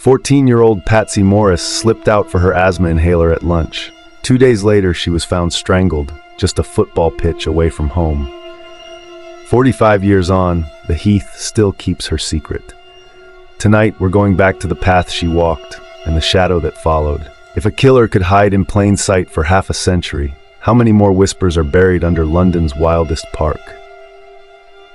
14-year-old Patsy Morris slipped out for her asthma inhaler at lunch. 2 days later, she was found strangled, just a football pitch away from home. 45 years on, the Heath still keeps her secret. Tonight, we're going back to the path she walked and the shadow that followed. If a killer could hide in plain sight for half a century, how many more whispers are buried under London's wildest park?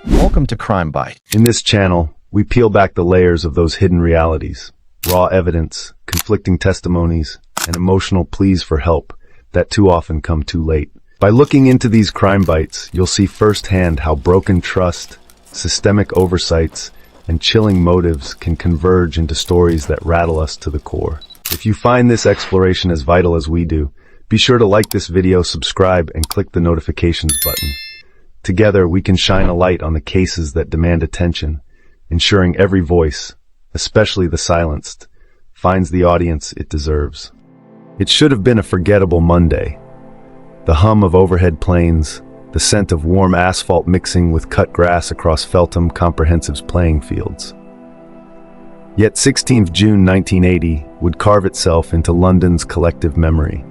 Welcome to Crime Bite. In this channel, we peel back the layers of those hidden realities. Raw evidence, conflicting testimonies, and emotional pleas for help that too often come too late. By looking into these crime bites, you'll see firsthand how broken trust, systemic oversights, and chilling motives can converge into stories that rattle us to the core. If you find this exploration as vital as we do, be sure to like this video, subscribe, and click the notifications button. Together, we can shine a light on the cases that demand attention, ensuring every voice, especially the silenced, finds the audience it deserves. It should have been a forgettable Monday. The hum of overhead planes, the scent of warm asphalt mixing with cut grass across Feltham Comprehensive's playing fields. Yet 16th June 1980 would carve itself into London's collective memory,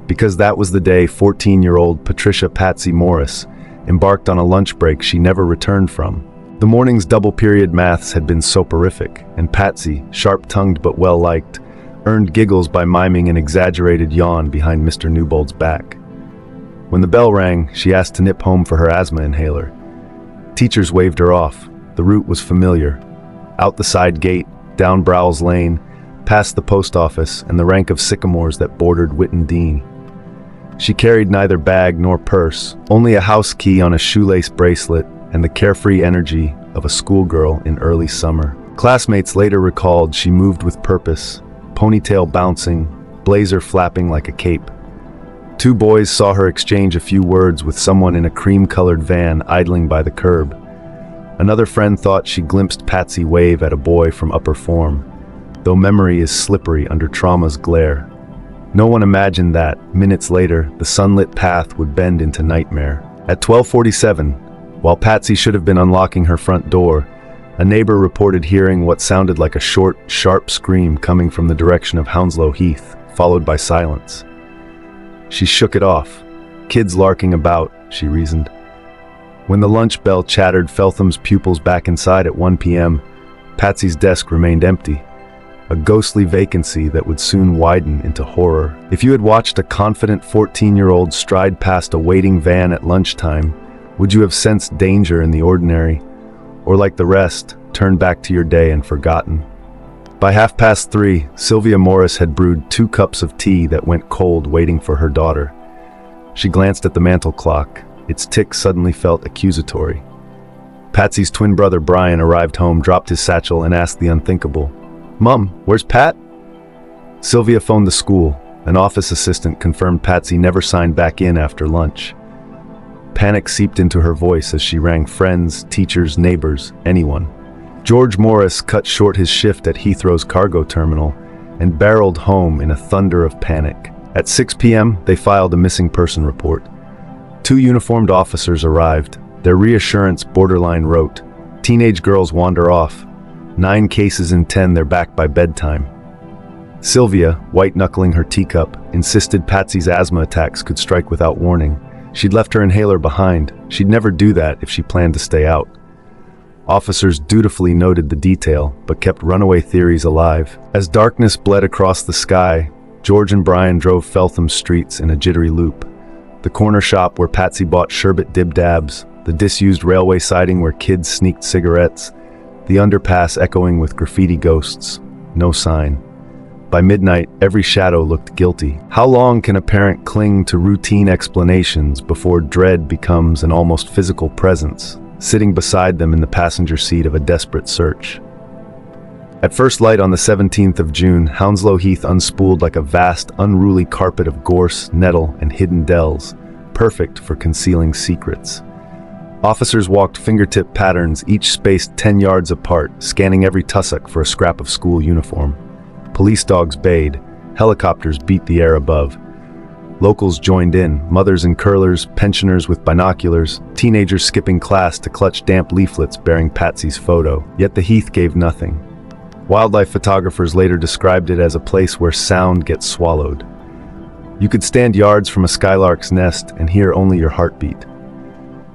because that was the day 14-year-old Patricia Patsy Morris embarked on a lunch break she never returned from. The morning's double-period maths had been soporific, and Patsy, sharp-tongued but well-liked, earned giggles by miming an exaggerated yawn behind Mr. Newbold's back. When the bell rang, she asked to nip home for her asthma inhaler. Teachers waved her off. The route was familiar. Out the side gate, down Browell's Lane, past the post office and the rank of sycamores that bordered Whitton Dean. She carried neither bag nor purse, only a house key on a shoelace bracelet and the carefree energy of a schoolgirl in early summer. Classmates later recalled she moved with purpose, ponytail bouncing, blazer flapping like a cape. 2 boys saw her exchange a few words with someone in a cream-colored van idling by the curb. Another friend thought she glimpsed Patsy wave at a boy from upper form, though memory is slippery under trauma's glare. No one imagined that, minutes later, the sunlit path would bend into nightmare. At 12:47, while Patsy should have been unlocking her front door, a neighbor reported hearing what sounded like a short, sharp scream coming from the direction of Hounslow Heath, followed by silence. She shook it off. Kids larking about, she reasoned. When the lunch bell chattered Feltham's pupils back inside at 1 p.m., Patsy's desk remained empty, a ghostly vacancy that would soon widen into horror. If you had watched a confident 14-year-old stride past a waiting van at lunchtime, would you have sensed danger in the ordinary, or like the rest, turned back to your day and forgotten? By 3:30, Sylvia Morris had brewed 2 cups of tea that went cold waiting for her daughter. She glanced at the mantel clock. Its tick suddenly felt accusatory. Patsy's twin brother Brian arrived home, dropped his satchel, and asked the unthinkable, "Mom, where's Pat?" Sylvia phoned the school. An office assistant confirmed Patsy never signed back in after lunch. Panic seeped into her voice as she rang friends, teachers, neighbors, anyone. George Morris cut short his shift at Heathrow's cargo terminal and barreled home in a thunder of panic. At 6 p.m., they filed a missing person report. 2 uniformed officers arrived. Their reassurance borderline rote. Teenage girls wander off. 9 cases in 10 they're back by bedtime. Sylvia, white-knuckling her teacup, insisted Patsy's asthma attacks could strike without warning. She'd left her inhaler behind. She'd never do that if she planned to stay out. Officers dutifully noted the detail, but kept runaway theories alive. As darkness bled across the sky, George and Brian drove Feltham streets in a jittery loop. The corner shop where Patsy bought sherbet dib-dabs, the disused railway siding where kids sneaked cigarettes, the underpass echoing with graffiti ghosts. No sign. By midnight, every shadow looked guilty. How long can a parent cling to routine explanations before dread becomes an almost physical presence, sitting beside them in the passenger seat of a desperate search? At first light on the 17th of June, Hounslow Heath unspooled like a vast, unruly carpet of gorse, nettle, and hidden dells, perfect for concealing secrets. Officers walked fingertip patterns, each spaced 10 yards apart, scanning every tussock for a scrap of school uniform. Police dogs bayed. Helicopters beat the air above. Locals joined in, mothers in curlers, pensioners with binoculars, teenagers skipping class to clutch damp leaflets bearing Patsy's photo. Yet the Heath gave nothing. Wildlife photographers later described it as a place where sound gets swallowed. You could stand yards from a skylark's nest and hear only your heartbeat.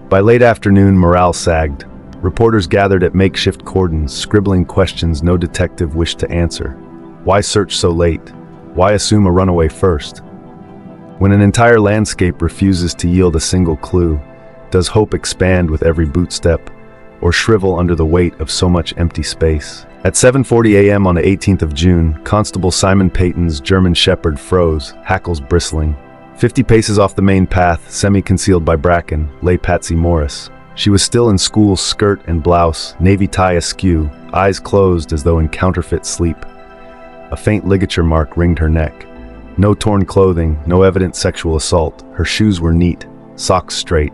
By late afternoon, morale sagged. Reporters gathered at makeshift cordons, scribbling questions no detective wished to answer. Why search so late? Why assume a runaway first? When an entire landscape refuses to yield a single clue, does hope expand with every bootstep, or shrivel under the weight of so much empty space? At 7:40 a.m. on the 18th of June, Constable Simon Peyton's German Shepherd froze, hackles bristling. 50 paces off the main path, semi-concealed by bracken, lay Patsy Morris. She was still in school skirt and blouse, navy tie askew, eyes closed as though in counterfeit sleep. A faint ligature mark ringed her neck. No torn clothing, no evident sexual assault. Her shoes were neat, socks straight.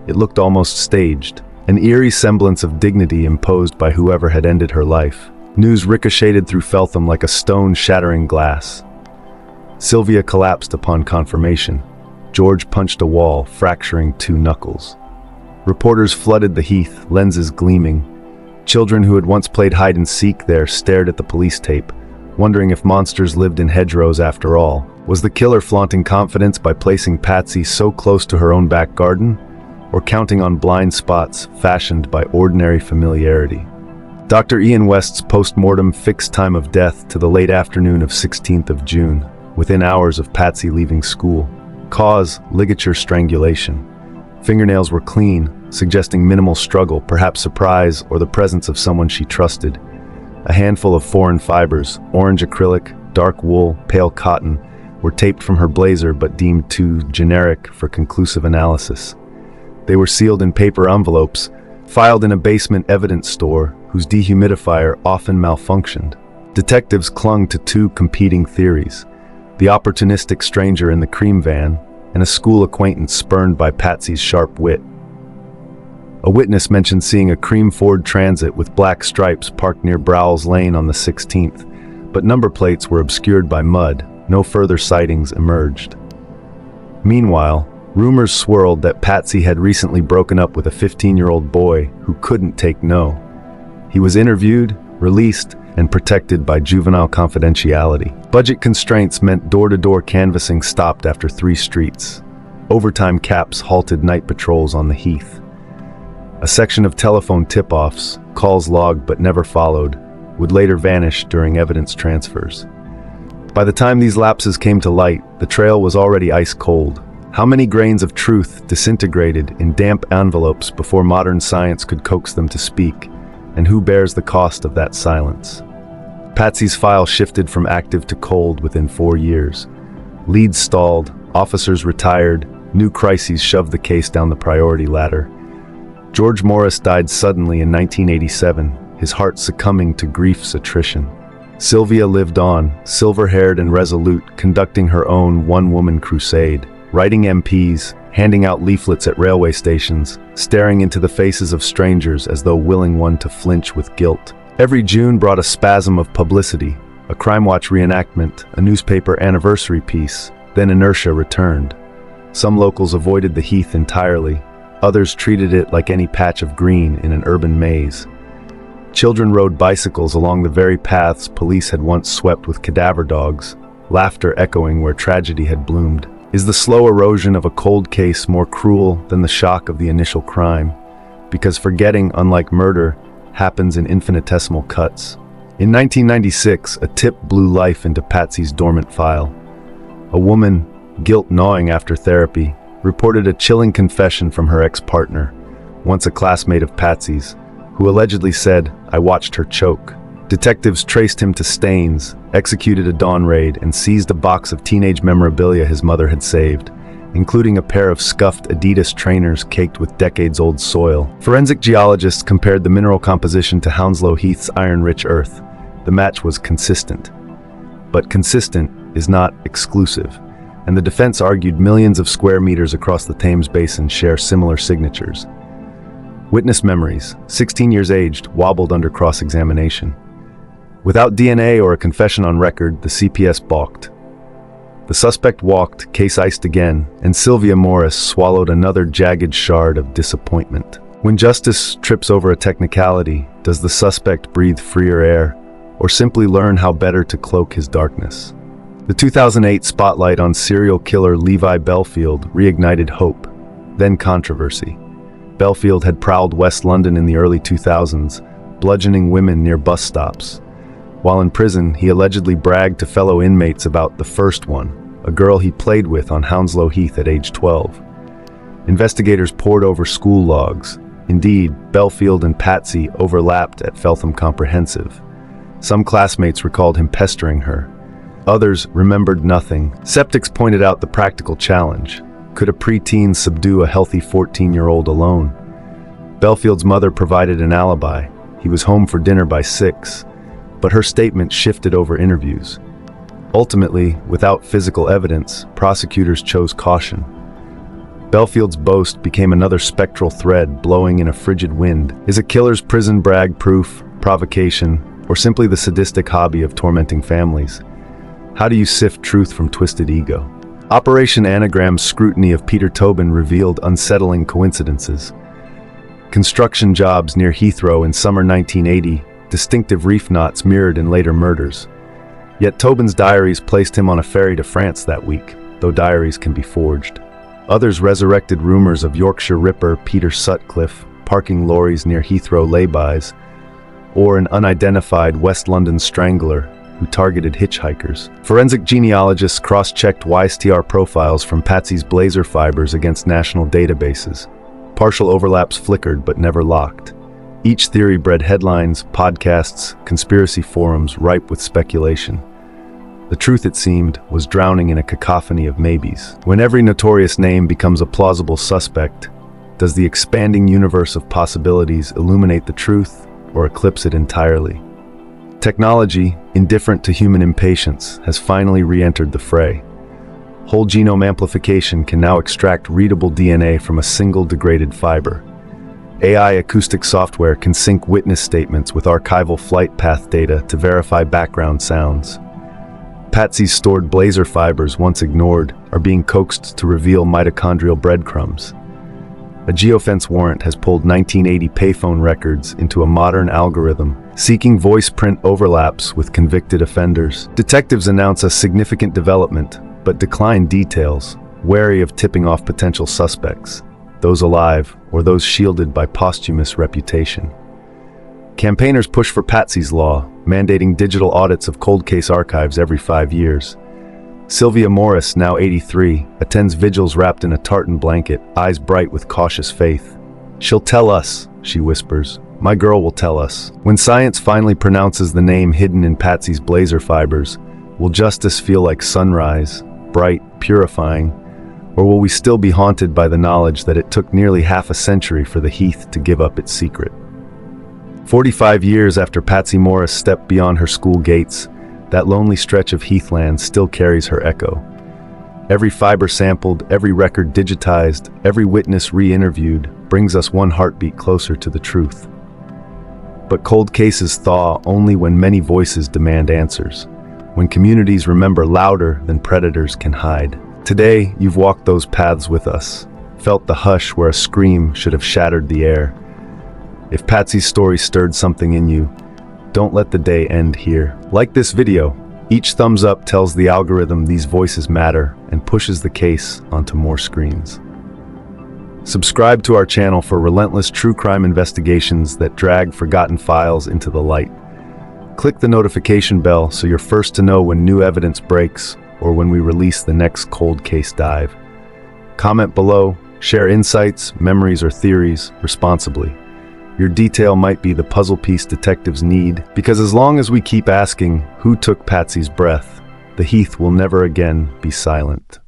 It looked almost staged, an eerie semblance of dignity imposed by whoever had ended her life. News ricocheted through Feltham like a stone shattering glass. Sylvia collapsed upon confirmation. George punched a wall, fracturing 2 knuckles. Reporters flooded the heath, lenses gleaming. Children who had once played hide-and-seek there stared at the police tape, wondering if monsters lived in hedgerows after all. Was the killer flaunting confidence by placing Patsy so close to her own back garden, or counting on blind spots fashioned by ordinary familiarity? Dr. Ian West's post-mortem fixed time of death to the late afternoon of 16th of June, within hours of Patsy leaving school. Cause: ligature strangulation. Fingernails were clean, suggesting minimal struggle, perhaps surprise, or the presence of someone she trusted. A handful of foreign fibers, orange acrylic, dark wool, pale cotton, were taped from her blazer but deemed too generic for conclusive analysis. They were sealed in paper envelopes, filed in a basement evidence store whose dehumidifier often malfunctioned. Detectives clung to 2 competing theories: the opportunistic stranger in the cream van, and a school acquaintance spurned by Patsy's sharp wit. A witness mentioned seeing a cream Ford Transit with black stripes parked near Browell's Lane on the 16th, but number plates were obscured by mud. No further sightings emerged. Meanwhile, rumors swirled that Patsy had recently broken up with a 15-year-old boy who couldn't take no. He was interviewed, released, and protected by juvenile confidentiality. Budget constraints meant door-to-door canvassing stopped after 3 streets. Overtime caps halted night patrols on the Heath. A section of telephone tip-offs, calls logged but never followed, would later vanish during evidence transfers. By the time these lapses came to light, the trail was already ice cold. How many grains of truth disintegrated in damp envelopes before modern science could coax them to speak? And who bears the cost of that silence? Patsy's file shifted from active to cold within 4 years. Leads stalled, officers retired, new crises shoved the case down the priority ladder. George Morris died suddenly in 1987, his heart succumbing to grief's attrition. Sylvia lived on, silver-haired and resolute, conducting her own one-woman crusade, writing MPs, handing out leaflets at railway stations, staring into the faces of strangers as though willing one to flinch with guilt. Every June brought a spasm of publicity, a Crime Watch reenactment, a newspaper anniversary piece, then inertia returned. Some locals avoided the Heath entirely, others treated it like any patch of green in an urban maze. Children rode bicycles along the very paths police had once swept with cadaver dogs, laughter echoing where tragedy had bloomed. Is the slow erosion of a cold case more cruel than the shock of the initial crime? Because forgetting, unlike murder, happens in infinitesimal cuts. In 1996, a tip blew life into Patsy's dormant file. A woman, guilt gnawing after therapy, reported a chilling confession from her ex-partner, once a classmate of Patsy's, who allegedly said, "I watched her choke." Detectives traced him to Staines, executed a dawn raid, and seized a box of teenage memorabilia his mother had saved, including a pair of scuffed Adidas trainers caked with decades-old soil. Forensic geologists compared the mineral composition to Hounslow Heath's iron-rich earth. The match was consistent. But consistent is not exclusive, and the defense argued millions of square meters across the Thames Basin share similar signatures. Witness memories, 16 years aged, wobbled under cross-examination. Without DNA or a confession on record, the CPS balked. The suspect walked, case iced again, and Sylvia Morris swallowed another jagged shard of disappointment. When justice trips over a technicality, does the suspect breathe freer air, or simply learn how better to cloak his darkness. The 2008 spotlight on serial killer Levi Bellfield reignited hope, then controversy. Bellfield had prowled West London in the early 2000s, bludgeoning women near bus stops. While in prison, he allegedly bragged to fellow inmates about the first one, a girl he played with on Hounslow Heath at age 12. Investigators pored over school logs. Indeed, Bellfield and Patsy overlapped at Feltham Comprehensive. Some classmates recalled him pestering her. Others remembered nothing. Skeptics pointed out the practical challenge. Could a preteen subdue a healthy 14-year-old alone? Bellfield's mother provided an alibi. He was home for dinner by 6, but her statement shifted over interviews. Ultimately, without physical evidence, prosecutors chose caution. Bellfield's boast became another spectral thread blowing in a frigid wind. Is a killer's prison brag proof, provocation, or simply the sadistic hobby of tormenting families? How do you sift truth from twisted ego? Operation Anagram's scrutiny of Peter Tobin revealed unsettling coincidences. Construction jobs near Heathrow in summer 1980, distinctive reef knots mirrored in later murders. Yet Tobin's diaries placed him on a ferry to France that week, though diaries can be forged. Others resurrected rumors of Yorkshire Ripper Peter Sutcliffe parking lorries near Heathrow laybys, or an unidentified West London strangler who targeted hitchhikers. Forensic genealogists cross-checked YSTR profiles from Patsy's blazer fibers against national databases. Partial overlaps flickered but never locked. Each theory bred headlines, podcasts, conspiracy forums ripe with speculation. The truth, it seemed, was drowning in a cacophony of maybes. When every notorious name becomes a plausible suspect, does the expanding universe of possibilities illuminate the truth or eclipse it entirely? Technology, indifferent to human impatience, has finally re-entered the fray. Whole genome amplification can now extract readable DNA from a single degraded fiber. AI acoustic software can sync witness statements with archival flight path data to verify background sounds. Patsy's stored blazer fibers, once ignored, are being coaxed to reveal mitochondrial breadcrumbs. A geofence warrant has pulled 1980 payphone records into a modern algorithm, seeking voice print overlaps with convicted offenders. Detectives announce a significant development, but decline details, wary of tipping off potential suspects, those alive or those shielded by posthumous reputation. Campaigners push for Patsy's Law, mandating digital audits of cold case archives every 5 years. Sylvia Morris, now 83, attends vigils wrapped in a tartan blanket, eyes bright with cautious faith. "She'll tell us," she whispers. "My girl will tell us." When science finally pronounces the name hidden in Patsy's blazer fibers, will justice feel like sunrise, bright, purifying, or will we still be haunted by the knowledge that it took nearly half a century for the Heath to give up its secret? 45 years after Patsy Morris stepped beyond her school gates, that lonely stretch of heathland still carries her echo. Every fiber sampled, every record digitized, every witness re-interviewed brings us one heartbeat closer to the truth. But cold cases thaw only when many voices demand answers, when communities remember louder than predators can hide. Today, you've walked those paths with us, felt the hush where a scream should have shattered the air. If Patsy's story stirred something in you, don't let the day end here. Like this video, each thumbs up tells the algorithm these voices matter and pushes the case onto more screens. Subscribe to our channel for relentless true crime investigations that drag forgotten files into the light. Click the notification bell so you're first to know when new evidence breaks or when we release the next cold case dive. Comment below, share insights, memories, or theories responsibly. Your detail might be the puzzle piece detectives need, because as long as we keep asking who took Patsy's breath, the Heath will never again be silent.